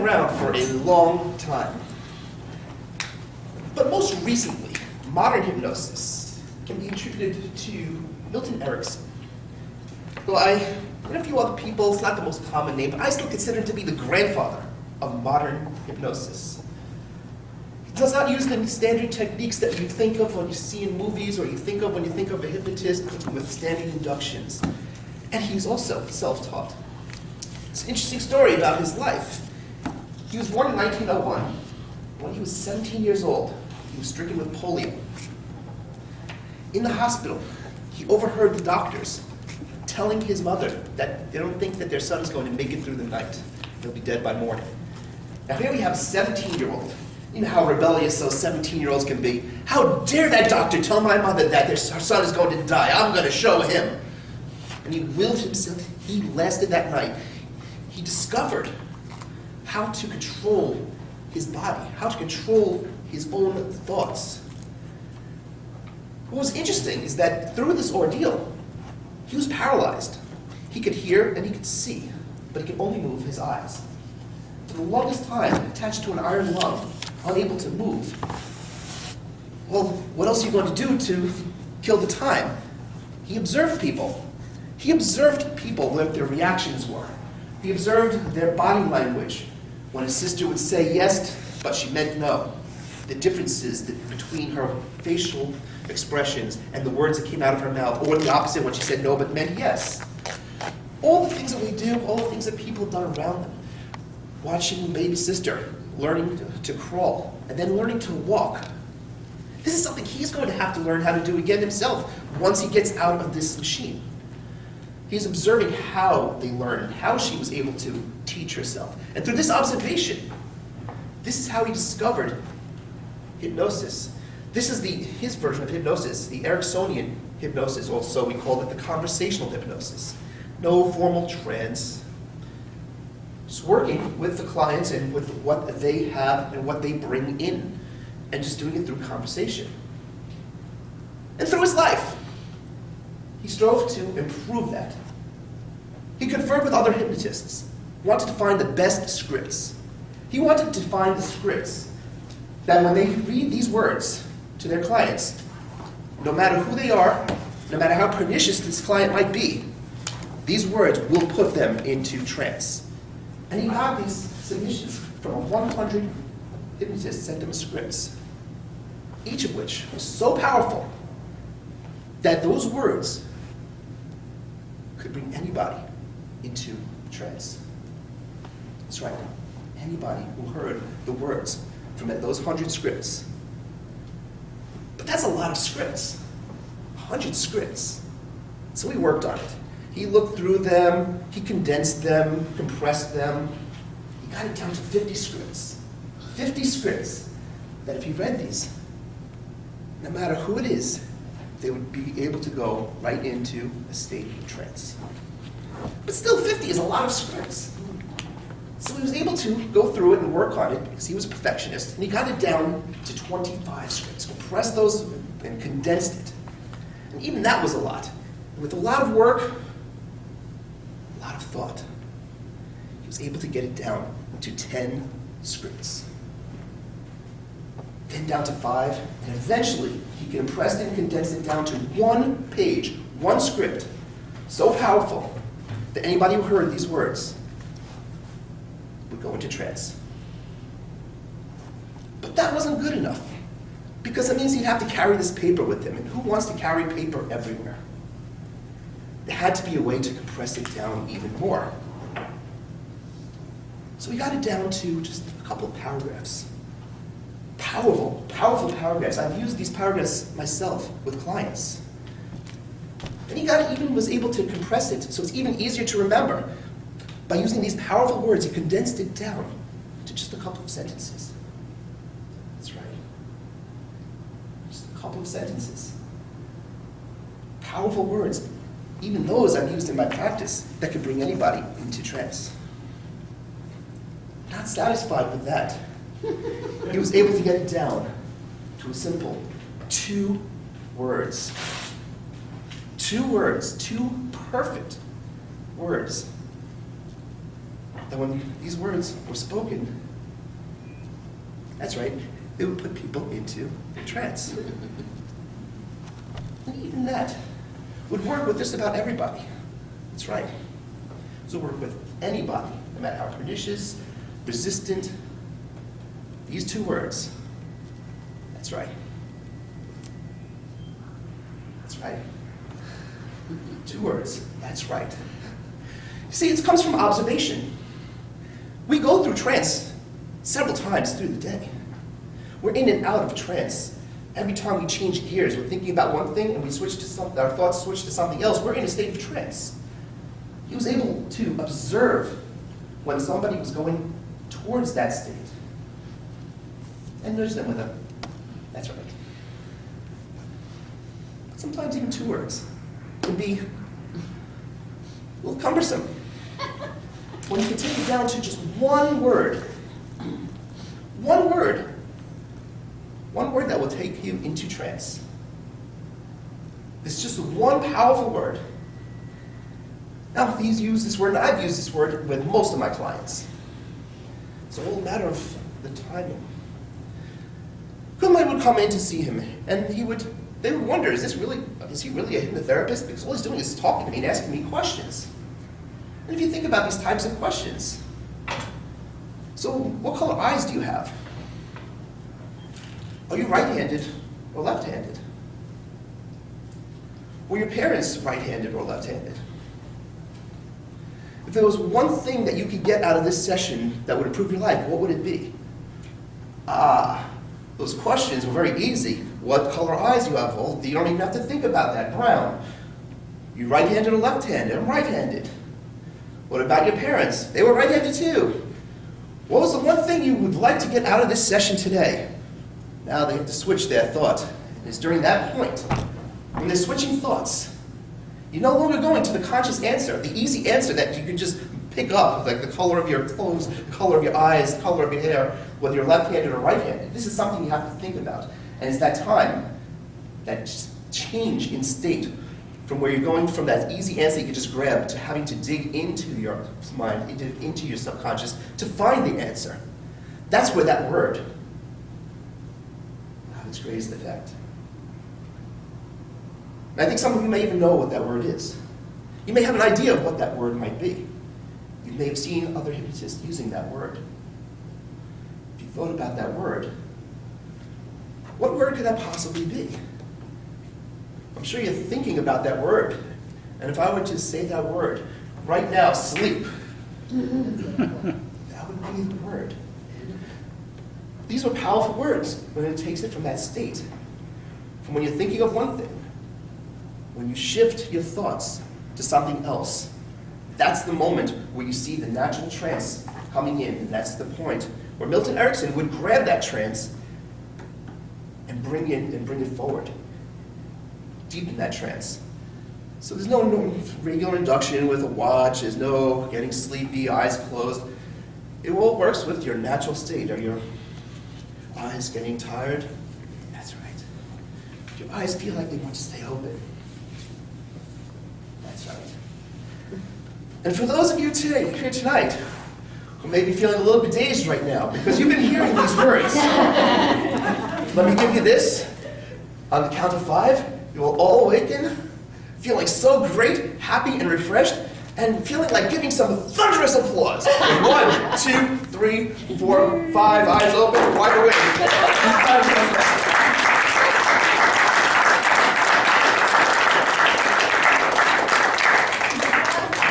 around for a long time. But most recently, modern hypnosis can be attributed to Milton Erickson. Well, and a few other people, it's not the most common name, but I still consider him to be the grandfather of modern hypnosis. He does not use the standard techniques that you think of when you see in movies or you think of when you think of a hypnotist with standard inductions. And he's also self-taught. It's an interesting story about his life. He was born in 1901. When he was 17 years old, he was stricken with polio. In the hospital, he overheard the doctors telling his mother that they don't think that their son is going to make it through the night. He'll be dead by morning. Now here we have a 17-year-old. You know how rebellious those 17-year-olds can be. How dare that doctor tell my mother that her son is going to die? I'm going to show him. And he willed himself. He lasted that night. He discovered how to control his body, how to control his own thoughts. What was interesting is that through this ordeal, he was paralyzed. He could hear and he could see, but he could only move his eyes. For the longest time, attached to an iron lung, unable to move. Well, what else are you going to do to kill the time? He observed people. He observed people, what their reactions were. He observed their body language. When his sister would say yes, but she meant no. The differences between her facial expressions and the words that came out of her mouth, or the opposite when she said no but meant yes. All the things that we do, all the things that people have done around them. Watching baby sister learning to crawl, and then learning to walk. This is something he's going to have to learn how to do again himself once he gets out of this machine. He's observing how they learned, how she was able to teach herself. And through this observation, this is how he discovered hypnosis. This is his version of hypnosis, the Ericksonian hypnosis. Also, we call it the conversational hypnosis. No formal trance. Just working with the clients and with what they have and what they bring in, and just doing it through conversation. And through his life, he strove to improve that. He conferred with other hypnotists, wanted to find the best scripts. He wanted to find the scripts that when they read these words to their clients, no matter who they are, no matter how pernicious this client might be, these words will put them into trance. And he got these submissions from 100 hypnotists, sent them scripts, each of which was so powerful that those words could bring anybody into trance. That's right. Anybody who heard the words from those 100 scripts. But that's a lot of scripts. 100 scripts. So we worked on it. He looked through them, he condensed them, compressed them. He got it down to 50 scripts. 50 scripts that if he read these, no matter who it is, they would be able to go right into a state of trance. But still, 50 is a lot of scripts. So he was able to go through it and work on it because he was a perfectionist, and he got it down to 25 scripts, compressed those and condensed it. And even that was a lot. With a lot of work, a lot of thought, he was able to get it down to 10 scripts. Then down to 5, and eventually he compressed it and condensed it down to 1 page, 1 script, so powerful that anybody who heard these words would go into trance. But that wasn't good enough, because it means he'd have to carry this paper with him, and who wants to carry paper everywhere? There had to be a way to compress it down even more. So we got it down to just a couple of paragraphs. Powerful, powerful paragraphs. I've used these paragraphs myself with clients. And he even was able to compress it so it's even easier to remember. By using these powerful words, he condensed it down to just a couple of sentences. That's right. Just a couple of sentences. Powerful words. Even those I've used in my practice that could bring anybody into trance. Not satisfied with that, he was able to get it down to a simple 2 words. 2 words, 2 perfect words. that when these words were spoken, that's right, they would put people into a trance. And even that would work with just about everybody. That's right. This would work with anybody, no matter how pernicious, resistant. These two words. That's right. That's right. Two words. That's right. You see, it comes from observation. We go through trance several times through the day. We're in and out of trance. Every time we change gears, we're thinking about one thing and we switch to something, our thoughts switch to something else. We're in a state of trance. He was able to observe when somebody was going towards that state and nudge them with a, that's right. Sometimes even two words can be a little cumbersome. When you can take it down to just one word that will take you into trance. It's just one powerful word. Now, he's used this word, and I've used this word with most of my clients. It's a whole matter of the timing. Somebody would come in to see him, and they would wonder, is he really a hypnotherapist? Because all he's doing is talking to me and asking me questions. And if you think about these types of questions, so what color eyes do you have? Are you right-handed or left-handed? Were your parents right-handed or left-handed? If there was one thing that you could get out of this session that would improve your life, what would it be? Those questions were very easy. What color eyes do you have? Well, you don't even have to think about that. Brown. You right-handed or left-handed? I'm right-handed. What about your parents? They were right-handed too. What was the one thing you would like to get out of this session today? Now they have to switch their thought. And it's during that point, when they're switching thoughts, you're no longer going to the conscious answer, the easy answer that you can just pick up, like the color of your clothes, the color of your eyes, the color of your hair, whether you're left-handed or right-handed. This is something you have to think about. And it's that time, that change in state, from where you're going from that easy answer you can just grab to having to dig into your mind, into your subconscious to find the answer. That's where that word has its greatest effect. And I think some of you may even know what that word is. You may have an idea of what that word might be. You may have seen other hypnotists using that word. If you thought about that word, what word could that possibly be? I'm sure you're thinking about that word. And if I were to say that word right now, sleep, that would be the word. These are powerful words when it takes it from that state. From when you're thinking of one thing, when you shift your thoughts to something else, that's the moment where you see the natural trance coming in. And that's the point where Milton Erickson would grab that trance and bring it forward. Deepen that trance. So there's no regular induction with a watch, there's no getting sleepy, eyes closed. It all works with your natural state. Are your eyes getting tired? That's right. Your eyes feel like they want to stay open. That's right. And for those of you here tonight who may be feeling a little bit dazed right now because you've been hearing these words, let me give you this. On the count of 5, you will all awaken, feeling so great, happy, and refreshed, and feeling like giving some thunderous applause. 1, 2, 3, 4, 5, eyes open, wide awake.